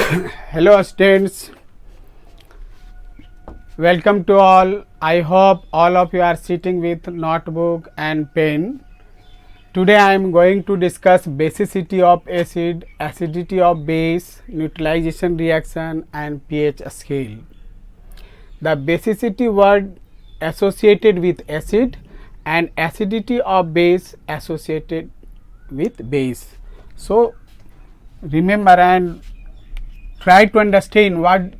Hello students, welcome to all. I hope all of you are sitting with notebook and pen. Today I am going to discuss basicity of acid, acidity of base, neutralization reaction and pH scale. The basicity word associated with acid and acidity of base associated with base. So remember and try to understand what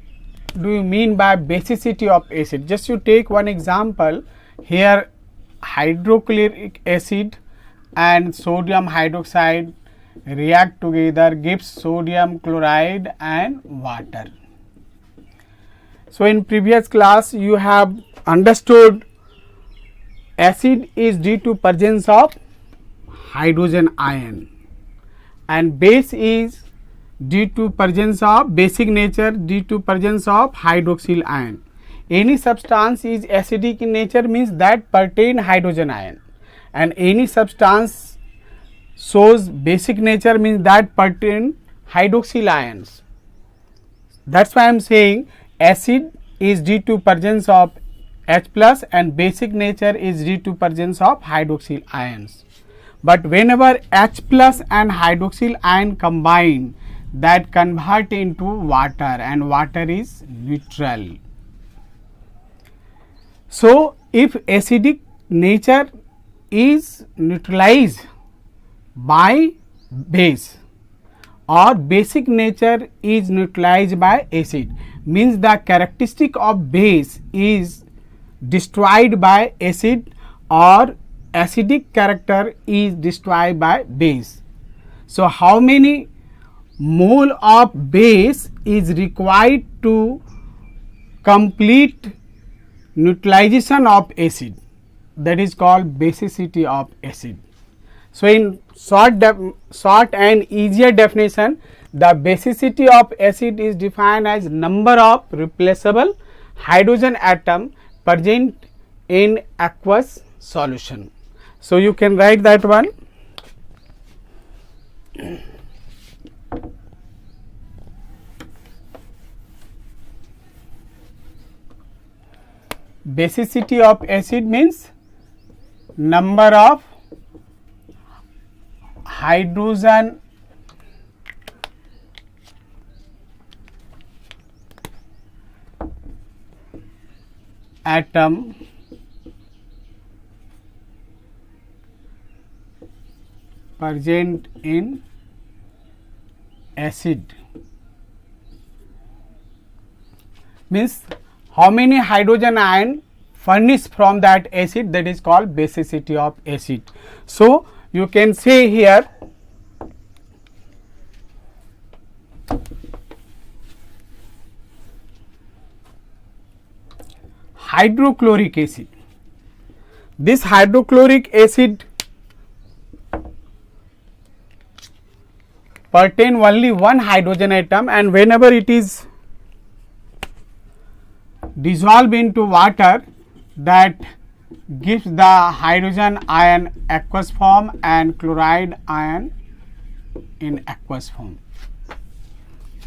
do you mean by basicity of acid. Just you take one example here, hydrochloric acid and sodium hydroxide react together, gives sodium chloride and water. So in previous class you have understood acid is due to presence of hydrogen ion and base is due to presence of basic nature, due to presence of hydroxyl ion. Any substance is acidic in nature means that pertain hydrogen ion, and any substance shows basic nature means that pertain hydroxyl ions. That's why I am saying acid is due to presence of H plus and basic nature is due to presence of hydroxyl ions. But whenever H plus and hydroxyl ion combine, that convert into water and water is neutral. So if acidic nature is neutralized by base or basic nature is neutralized by acid, means the characteristic of base is destroyed by acid or acidic character is destroyed by base. So how many mole of base is required to complete neutralization of acid? That is called basicity of acid. So in short and easier definition, the basicity of acid is defined as number of replaceable hydrogen atom present in aqueous solution. So you can write that one. Basicity of acid means number of hydrogen atom present in acid, means how many hydrogen ion furnished from that acid, that is called basicity of acid. So you can say here hydrochloric acid. This hydrochloric acid pertain only one hydrogen atom, and whenever it is dissolve into water, that gives the hydrogen ion aqueous form and chloride ion in aqueous form.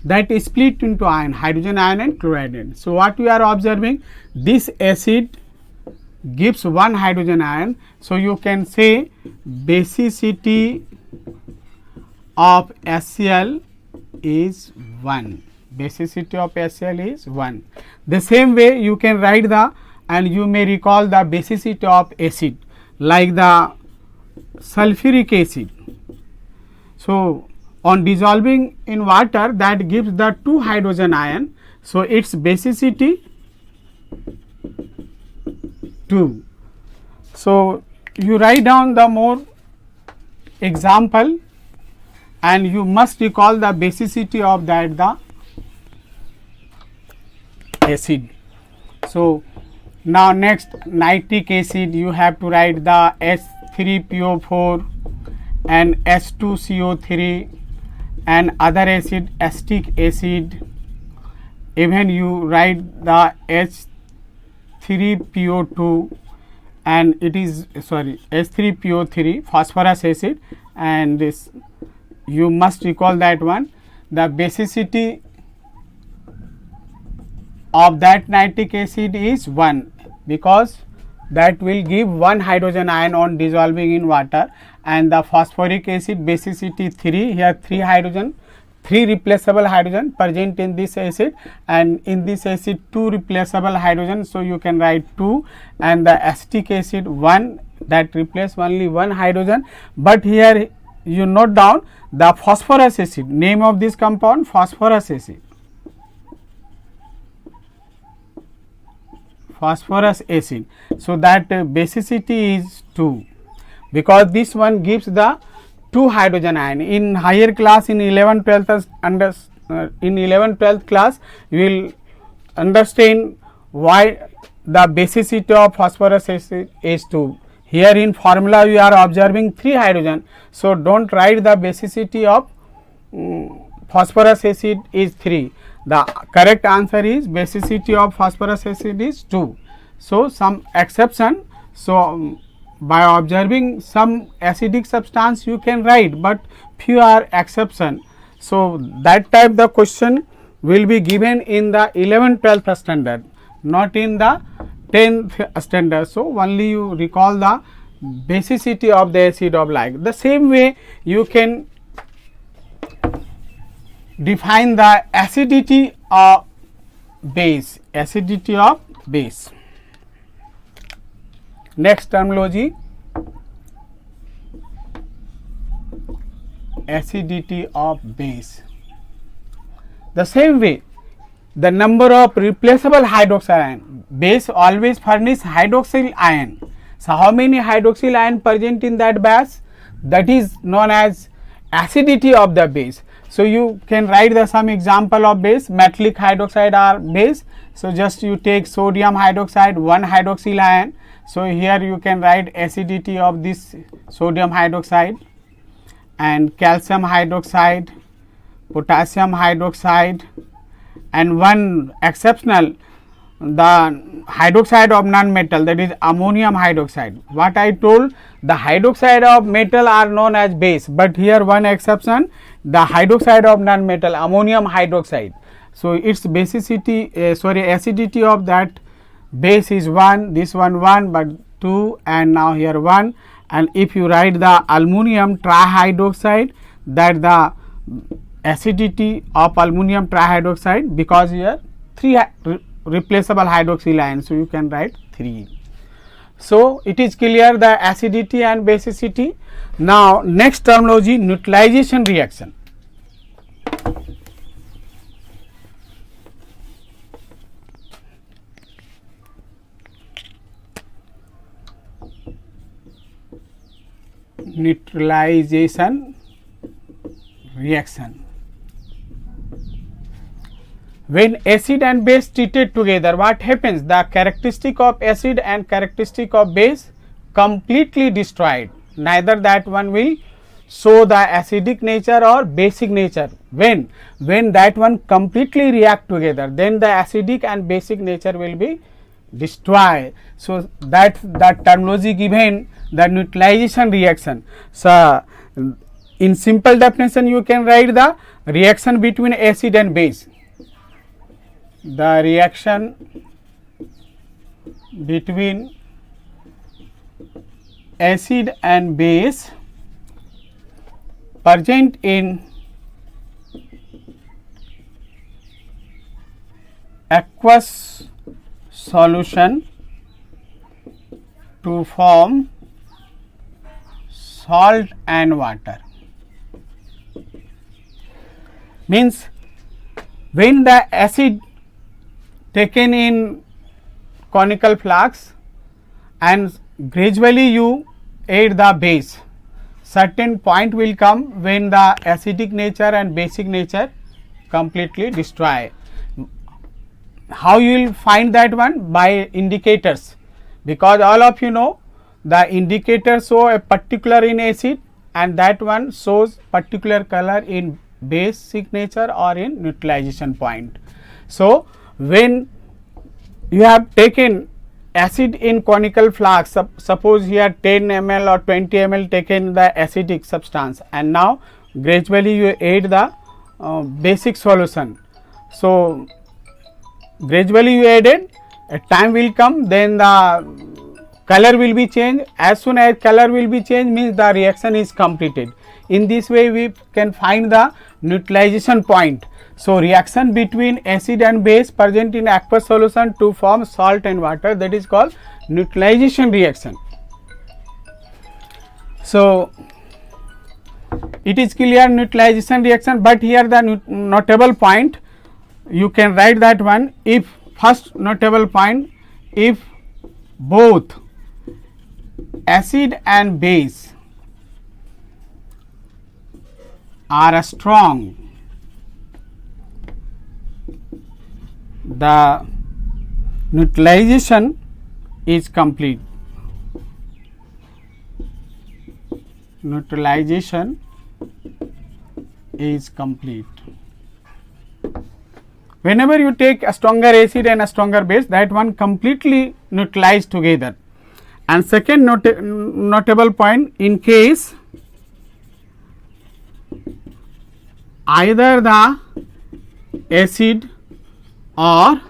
That is split into ion, hydrogen ion and chloride ion. So what we are observing, this acid gives one hydrogen ion. So you can say basicity of HCl is 1. Basicity of HCl is 1. The same way you can write the, and you may recall the basicity of acid like the sulfuric acid. So on dissolving in water, that gives the 2 hydrogen ion. So its basicity 2. So you write down the more example and you must recall the basicity of that the acid. So now next, nitric acid, you have to write the H3PO4 and H2CO3 and other acid, acetic acid. Even you write the H3PO2 and it is H3PO3 phosphorus acid, and this you must recall that one. The basicity of that nitric acid is 1, because that will give 1 hydrogen ion on dissolving in water, and the phosphoric acid basicity 3, here 3 replaceable hydrogen present in this acid, and in this acid 2 replaceable hydrogen, so you can write 2, and the acetic acid 1, that replace only 1 hydrogen. But here you note down the phosphorus acid, name of this compound phosphorus acid. Phosphorus acid, so that basicity is 2, because this one gives the 2 hydrogen ion. In higher class, in 11 12th in 11 12th class, you will understand why the basicity of phosphorus acid is 2. Here in formula you are observing 3 hydrogen, so don't write the basicity of phosphorus acid is 3. The correct answer is basicity of phosphorus acid is 2. So some exception, so by observing some acidic substance you can write, but few are exception. So that type the question will be given in the 11 12th standard, not in the 10th standard. So only you recall the basicity of the acid of like. The same way you can define the acidity of base, acidity of base. Next terminology, acidity of base. The same way, the number of replaceable hydroxyl ion, base always furnish hydroxyl ion. So how many hydroxyl ion present in that base? That is known as acidity of the base. So you can write the some example of base. Metallic hydroxide are base, so just you take sodium hydroxide, 1 hydroxyl ion. So here you can write acidity of this sodium hydroxide, and calcium hydroxide, potassium hydroxide, and one exceptional, the hydroxide of non-metal, that is ammonium hydroxide. What I told, the hydroxide of metal are known as base, but here one exception, the hydroxide of non-metal, ammonium hydroxide. So its basicity, acidity of that base is 1, this one 1, but 2, and now here 1. And if you write the aluminum trihydroxide, that the acidity of aluminum trihydroxide, because here 3 replaceable hydroxyl ions, so you can write 3. So it is clear the acidity and basicity. Now next terminology, neutralization reaction. Neutralization reaction. When acid and base treated together, what happens? The characteristic of acid and characteristic of base completely destroyed. Neither that one will show the acidic nature or basic nature. When that one completely react together, then the acidic and basic nature will be destroyed. So that terminology given, the neutralization reaction. So in simple definition you can write the reaction between acid and base. The reaction between acid and base present in aqueous solution to form salt and water. Means when the acid taken in conical flask and gradually you add the base, certain point will come when the acidic nature and basic nature completely destroy. How you will find that one? By indicators, because all of you know the indicators show a particular in acid and that one shows particular color in basic nature or in neutralization point. So when you have taken acid in conical flask, suppose here 10 ml or 20 ml taken the acidic substance, and now gradually you add the basic solution. So gradually you added, a time will come, then the color will be changed. As soon as color will be changed means the reaction is completed. In this way we can find the neutralization point. So reaction between acid and base present in aqueous solution to form salt and water, that is called neutralization reaction. So it is clear neutralization reaction, but here the notable point you can write that one. If first notable point, if both acid and base are strong, the neutralization is complete. Neutralization is complete. Whenever you take a stronger acid and a stronger base, that one completely neutralized together. And second notable point, in case either the acid or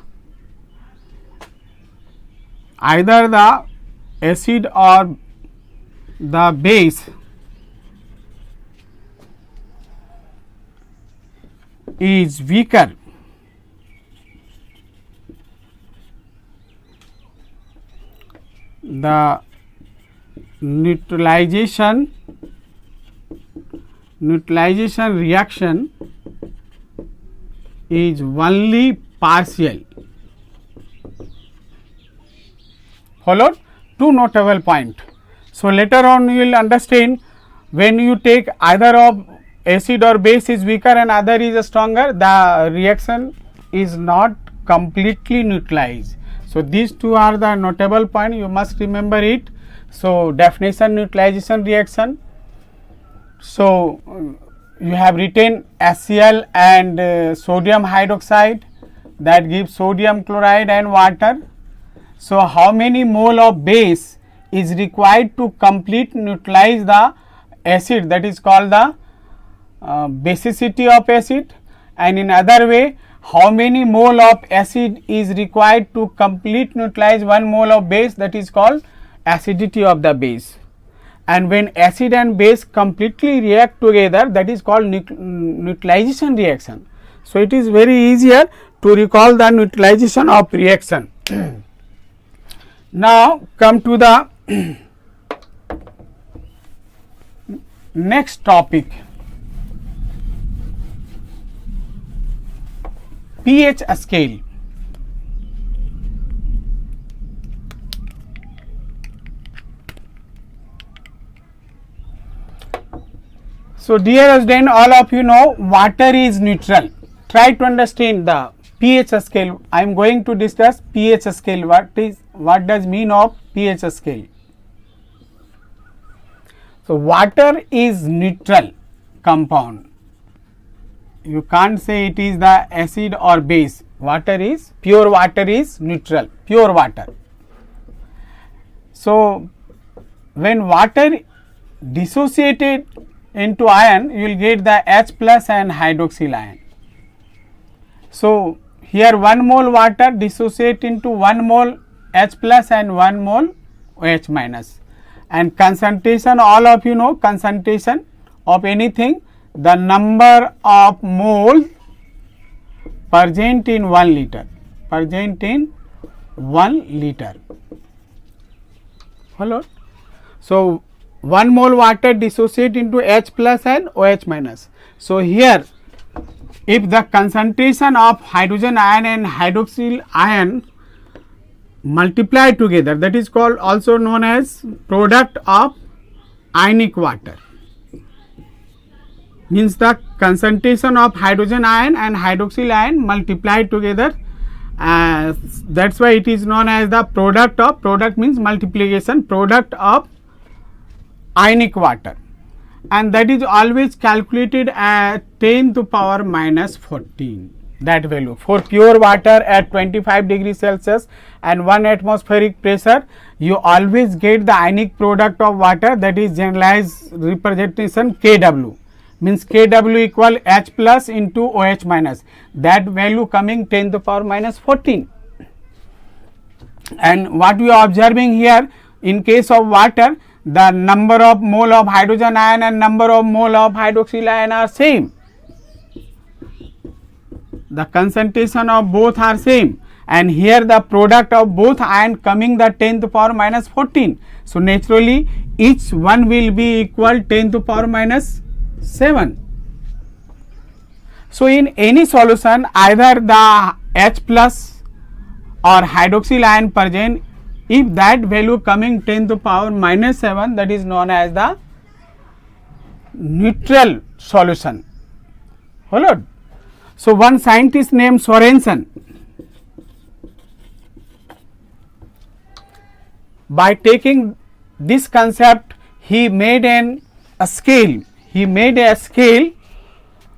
the base is weaker, the neutralization reaction is only partial. Followed? Two notable point. So later on you will understand, when you take either of acid or base is weaker and other is stronger, the reaction is not completely neutralized. So these two are the notable point, you must remember it. So definition neutralization reaction. So you have written HCl and sodium hydroxide, that gives sodium chloride and water. So how many mole of base is required to complete neutralize the acid, that is called the basicity of acid, and in other way how many mole of acid is required to complete neutralize 1 mole of base, that is called acidity of the base. And when acid and base completely react together, that is called neutralization reaction. So it is very easier to recall the neutralization of reaction. Now come to the next topic, pH scale. So dear student, all of you know water is neutral. Try to understand the pH scale. I am going to discuss pH scale. What does mean of pH scale? So water is neutral compound. You can't say it is the acid or base. Pure water is neutral, pure water. So when water dissociated into ion, you will get the H plus and hydroxyl ion. So here 1 mole water dissociate into 1 mole H plus and 1 mole OH minus, and concentration, all of you know concentration of anything, the number of mole present in 1 liter, Hello. So 1 mole water dissociate into H plus and OH minus. So here if the concentration of hydrogen ion and hydroxyl ion multiply together, that is called also known as product of ionic water. Means the concentration of hydrogen ion and hydroxyl ion multiply together, that's why it is known as the product means multiplication, product of ionic water, and that is always calculated at 10 to power minus 14, that value for pure water at 25 degrees Celsius and 1 atmospheric pressure. You always get the ionic product of water, that is generalized representation Kw. means Kw equal H plus into OH minus, that value coming 10 to the power minus 14. And what we are observing here, in case of water, the number of mole of hydrogen ion and number of mole of hydroxyl ion are same. The concentration of both are same, and here the product of both ion coming the 10 to the power minus 14. So naturally each one will be equal 10 to the power minus 7. So in any solution, either the H plus or hydroxyl ion present, if that value coming 10 to the power minus 7, that is known as the neutral solution. Followed. So one scientist named Sorensen, by taking this concept, he made a scale. He made a scale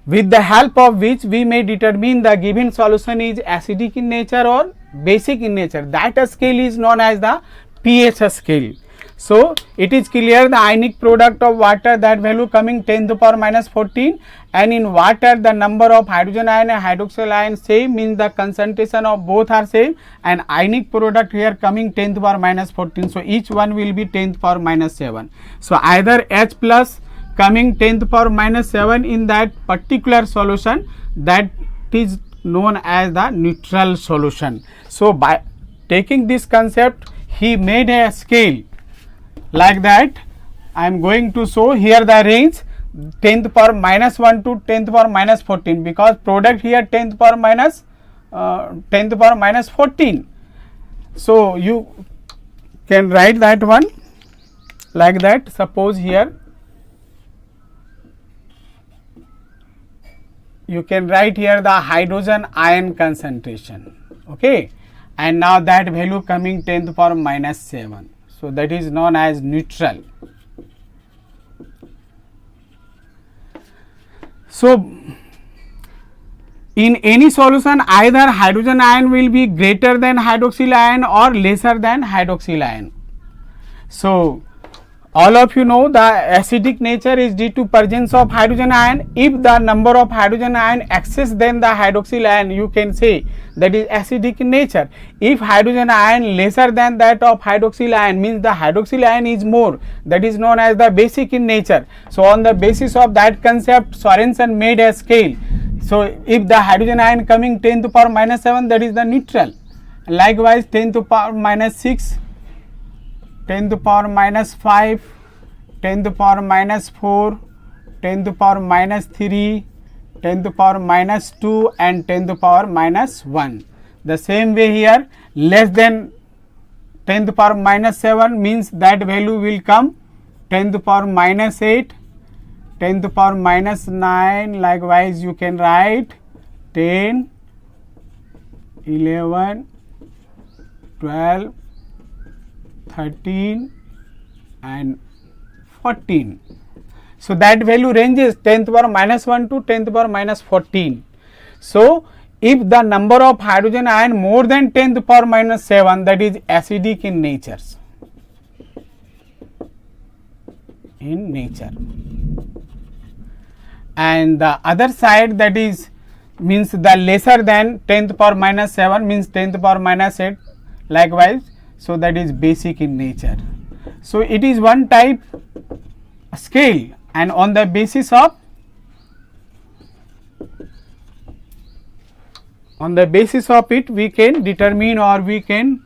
with the help of which we may determine the given solution is acidic in nature or basic in nature. That scale is known as the pH scale. So it is clear the ionic product of water, that value coming 10 to the power minus 14, and in water the number of hydrogen ion and hydroxyl ion same, means the concentration of both are same, and ionic product here coming 10 to the power minus 14. So each one will be 10 to the power minus 7. So either H plus coming 10 to the power minus 7 in that particular solution, that is known as the neutral solution. So by taking this concept, he made a scale like that. I am going to show here the range 10 to the power minus 1 to 10 to the power minus 14, because product here 10 to the power minus 10 to the power minus 14. So you can write that one like that. Suppose here you can write here the hydrogen ion concentration, okay, and now that value coming 10 to the power minus 7. So that is known as neutral. So in any solution, either hydrogen ion will be greater than hydroxyl ion or lesser than hydroxyl ion. So all of you know the acidic nature is due to presence of hydrogen ion. If the number of hydrogen ion excess than the hydroxyl ion, you can say that is acidic in nature. If hydrogen ion lesser than that of hydroxyl ion, means the hydroxyl ion is more, that is known as the basic in nature. So on the basis of that concept, Sorensen made a scale. So if the hydrogen ion coming 10 to the power minus 7, that is the neutral. Likewise 10 to the power minus 6, 10 to the power minus 5, 10 to the power minus 4, 10 to the power minus 3, 10 to the power minus 2, and 10 to the power minus 1. The same way here, less than 10 to the power minus 7 means that value will come 10 to the power minus 8, 10 to the power minus 9. Likewise you can write 10, 11, 12, 13 and 14. So that value ranges 10 to the power minus 1 to 10 to the power minus 14. So if the number of hydrogen ion more than 10 to the power minus 7, that is acidic in nature. And the other side, that is means the lesser than 10 to the power minus 7 means 10 to the power minus 8. Likewise, so that is basic in nature. So it is one type scale, and on the basis of it we can determine or we can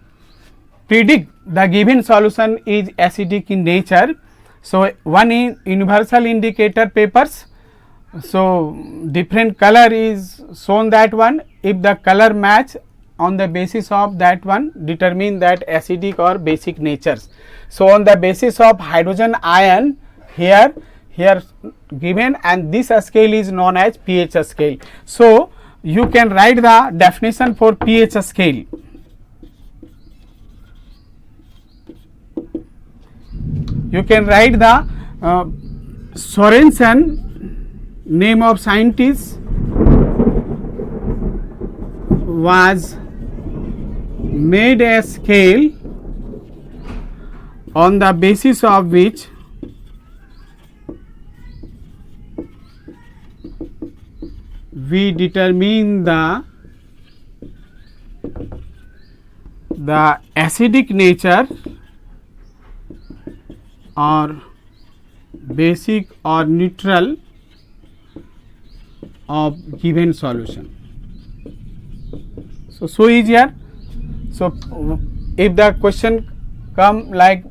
predict the given solution is acidic in nature. So one in universal indicator papers, so different color is shown, that one, if the color match, on the basis of that one determine that acidic or basic natures. So on the basis of hydrogen ion here given, and this scale is known as pH scale. So you can write the definition for pH scale. You can write the Sorensen, name of scientist was made a scale on the basis of which we determine the acidic nature or basic or neutral of given solution. So easier. So if the question come like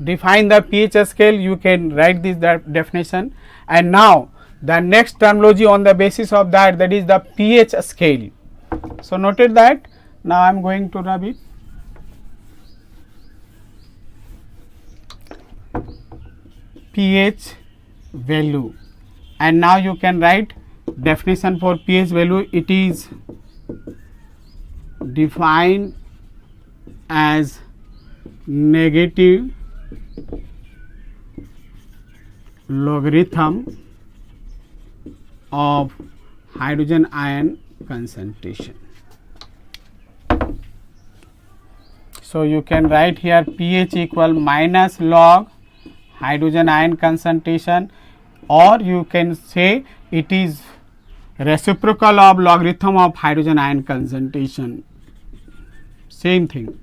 define the pH scale, you can write this definition. And now the next terminology on the basis of that, that is the pH scale. So noted that. Now I am going to rub it. pH value, and now you can write definition for pH value. It is defined as negative logarithm of hydrogen ion concentration. So you can write here pH equal minus log hydrogen ion concentration, or you can say it is reciprocal of logarithm of hydrogen ion concentration. Same thing.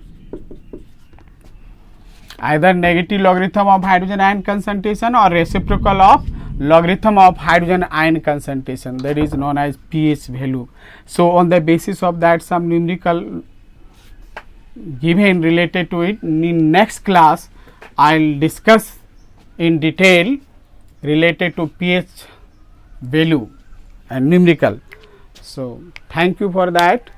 Either negative logarithm of hydrogen ion concentration or reciprocal of logarithm of hydrogen ion concentration, that is known as pH value. So on the basis of that, some numerical given related to it. In next class I will discuss in detail related to pH value and numerical. So thank you for that.